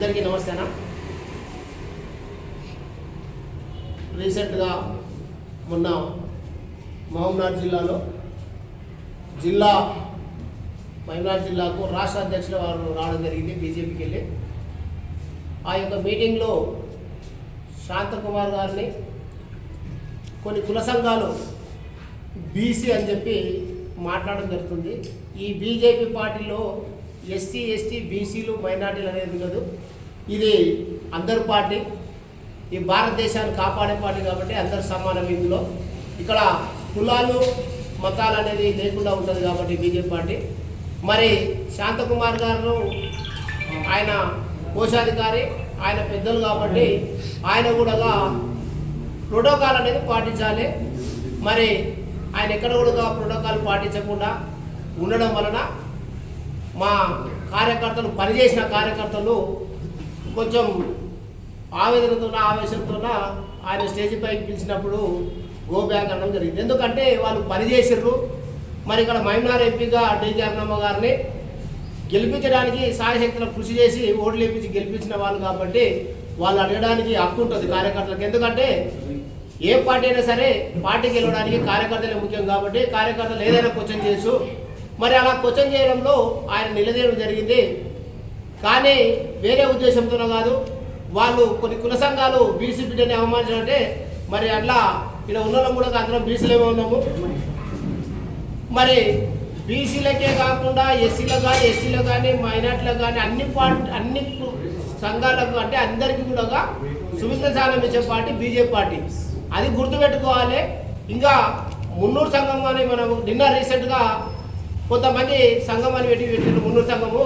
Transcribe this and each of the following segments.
అందరికీ నమస్తేనా. రీసెంట్గా మొన్న మహబూబ్నగర్ జిల్లాకు రాష్ట్ర అధ్యక్షుల వారు రావడం జరిగింది. బీజేపీకి వెళ్ళి ఆ యొక్క మీటింగ్లో శాంతకుమార్ గారిని కొన్ని కుల సంఘాలు బీసీ అని చెప్పి మాట్లాడడం జరుగుతుంది. ఈ బీజేపీ పార్టీలో ఎస్సీ ఎస్టీ బీసీలు మైనార్టీలు అనేది ఉండదు. ఇది అందరు పార్టీ, ఈ భారతదేశాన్ని కాపాడే పార్టీ కాబట్టి అందరు సమానం. ఇందులో ఇక్కడ కులాలు మతాలు అనేది లేకుండా ఉంటుంది కాబట్టి బీజేపీ పార్టీ. మరి శాంతకుమార్ గారు ఆయన కోశాధికారి, ఆయన పెద్దలు కాబట్టి ఆయన కూడా ప్రోటోకాల్ అనేది పాటించాలి. మరి ఆయన ఎక్కడ కూడా ప్రోటోకాల్ పాటించకుండా ఉండడం వలన మా కార్యకర్తలు, పనిచేసిన కార్యకర్తలు కొంచెం ఆవేదనతో ఆవేశంతో ఆయన స్టేజ్ పైకి పిలిచినప్పుడు గో బ్యాక్ అనడం జరిగింది. ఎందుకంటే వాళ్ళు పనిచేసారు. మరి ఇక్కడ మహబూబ్నగర్ ఎంపీగా డీకే అరుణమ్మ గారిని గెలిపించడానికి సాయశక్తులు కృషి చేసి ఓట్లు వేపించి గెలిపించిన వాళ్ళు కాబట్టి వాళ్ళు అడగడానికి హక్కు ఉంటుంది కార్యకర్తలకు. ఎందుకంటే ఏ పార్టీ అయినా సరే పార్టీకి గెలవడానికి కార్యకర్తలే ముఖ్యం కాబట్టి కార్యకర్తలు ఏదైనా క్వశ్చన్ చేయొచ్చు. మరి అలా క్వశ్చన్ చేయడంలో ఆయన నిలదీయడం జరిగింది. కానీ వేరే ఉద్దేశంతోనే కాదు, వాళ్ళు కొన్ని కుల సంఘాలు బీసీ బిడ్డని అవమానించాలంటే మరి అట్లా ఇలా ఉండడం కూడా అందరం బీసీలేమో ఉన్నాము. మరి బీసీలకే కాకుండా ఎస్సీలకు కానీ ఎస్టీలకు కానీ మైనార్టీలకు కానీ అన్ని సంఘాలకు అంటే అందరికీ కూడా సువిధ స్థానం ఇచ్చే పార్టీ బీజేపీ పార్టీ. అది గుర్తుపెట్టుకోవాలి. ఇంకా మున్నూరు సంఘం కానీ మనం నిన్న రీసెంట్గా కొంతమంది సంఘం అని పెట్టిన మున్నూరు సంఘము.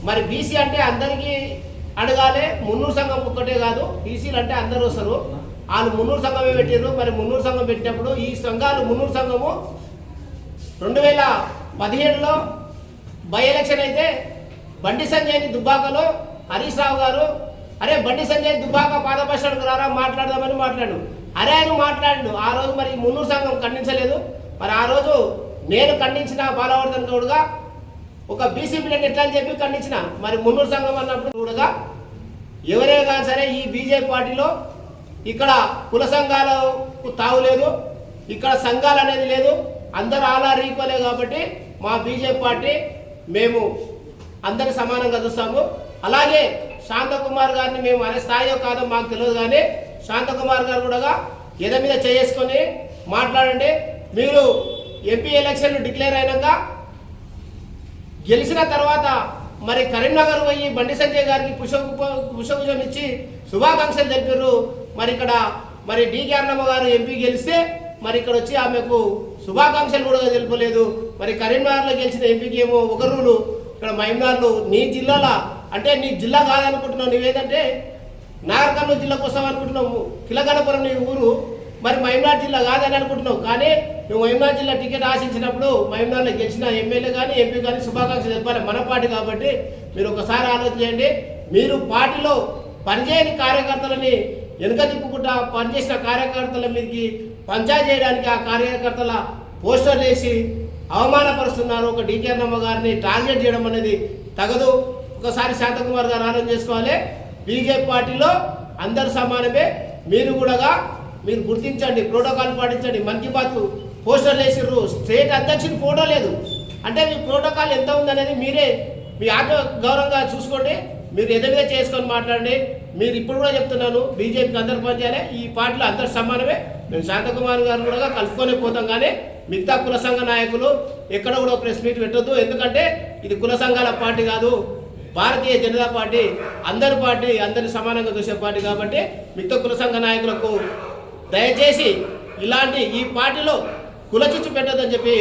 మరి బీసీ అంటే అందరికీ అడగాలి, మున్నూరు సంఘం ఒక్కటే కాదు, బీసీలు అంటే అందరూ వస్తారు. వాళ్ళు మున్నూరు సంఘమే పెట్టారు. మరి మున్నూరు సంఘం పెట్టినప్పుడు ఈ సంఘాలు మున్నూరు సంఘము 2017లో బై ఎలక్షన్ అయితే బండి సంజయ్ని దుబ్బాకలో హరీష్ రావు గారు అరే బండి సంజయ్ దుబ్బాక పాదపక్షానికి రారా మాట్లాడదామని మాట్లాడు. అరే ఆయన మాట్లాడు. ఆ రోజు మరి మున్నూరు సంఘం ఖండించలేదు. మరి ఆ రోజు నేను ఖండించిన బాలవర్ధన్ గౌడ్గా ఒక బీసీ బిడ్డని ఎట్లా అని చెప్పి ఖండించిన. మరి మున్నూరు సంఘం అన్నప్పుడు కూడా ఎవరే కానీ సరే ఈ బీజేపీ పార్టీలో ఇక్కడ కుల సంఘాలకు తావులేదు, ఇక్కడ సంఘాలు అనేది లేదు, అందరు ఆలా ఈక్వలే కాబట్టి మా బీజేపీ పార్టీ మేము అందరి సమానంగా చూస్తాము. అలాగే శాంతకుమార్ గారిని మేము అనే స్థాయిలో కాదో మాకు తెలియదు, కానీ శాంతకుమార్ గారు కూడా ఎద మీద చేసుకొని మాట్లాడండి. మీరు ఎంపీ ఎలక్షన్లు డిక్లేర్ అయినాక గెలిచిన తర్వాత మరి కరీంనగర్ పోయి బండి సంజయ్ గారికి పుష్పగుచ్చం ఇచ్చి శుభాకాంక్షలు తెలిపారు. మరి ఇక్కడ మరి డీకే అరుణమ్మ గారు ఎంపీ గెలిస్తే మరి ఇక్కడ వచ్చి ఆమెకు శుభాకాంక్షలు కూడా తెలుపలేదు. మరి కరీంనగర్లో గెలిచిన ఎంపీకి ఏమో ఒక రూలు, ఇక్కడ మహబూబ్నగర్లో నీ జిల్లాలో అంటే నీ జిల్లా కాదనుకుంటున్నావు, నువ్వేంటంటే నాగర్ కర్నూలు జిల్లాకు వస్తావు అనుకుంటున్నావు, కిలగనపురం నీ ఊరు, మరి మహబూబ్నగర్ జిల్లా కాదని అనుకుంటున్నావు. కానీ నువ్వు మహబూబ్నగర్ జిల్లా టికెట్ ఆశించినప్పుడు మహబూబ్నగర్లో గెలిచిన ఎమ్మెల్యే కానీ ఎంపీ కానీ శుభాకాంక్షలు తెలపాలి మన పార్టీ కాబట్టి మీరు ఒకసారి ఆలోచన చేయండి. మీరు పార్టీలో పనిచేయని కార్యకర్తలని వెనుక తిప్పుకుంటా పనిచేసిన కార్యకర్తల మీదకి పంచాయతీ చేయడానికి ఆ కార్యకర్తల పోస్టర్లు వేసి అవమానపరుస్తున్నారు. ఒక డీకే అరుణమ్మ గారిని టార్గెట్ చేయడం అనేది తగదు. ఒకసారి శాంతకుమార్ గారు ఆలోచన చేసుకోవాలి. బీజేపీ పార్టీలో అందరు సమానమే. మీరు కూడా మీరు గుర్తించండి, ప్రోటోకాల్ పాటించండి. మన్ కీ బాత్ పోస్టర్లు వేసిర్రు, స్టేట్ అధ్యక్షుని ఫోటో లేదు. అంటే మీ ప్రోటోకాల్ ఎంత ఉందనేది మీరే మీ ఆత్మ గౌరవంగా చూసుకోండి. మీరు ఎదురుగా చేసుకొని మాట్లాడండి. మీరు ఇప్పుడు కూడా చెప్తున్నాను, బీజేపీకి అందరు పనిచేయాలి, ఈ పార్టీలో అందరు సమానమే. మేము శాంతకుమార్ గారు కూడా కలుపుకొని పోతాం, కానీ మిగతా కుల సంఘ నాయకులు ఎక్కడ కూడా ప్రెస్ మీట్ పెట్టొద్దు. ఎందుకంటే ఇది కుల సంఘాల పార్టీ కాదు, భారతీయ జనతా పార్టీ అందరి సమానంగా చూసే పార్టీ కాబట్టి మిగతా కుల సంఘ నాయకులకు దయచేసి ఇలాంటి ఈ పార్టీలో కులచిచ్చు పెట్టొద్దని చెప్పి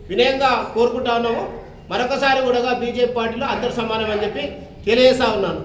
వినయంగా కోరుకుంటా ఉన్నాము. మరొకసారి కూడా బీజేపీ పార్టీలో అందరు సమానం అని చెప్పి తెలియజేస్తా ఉన్నాను.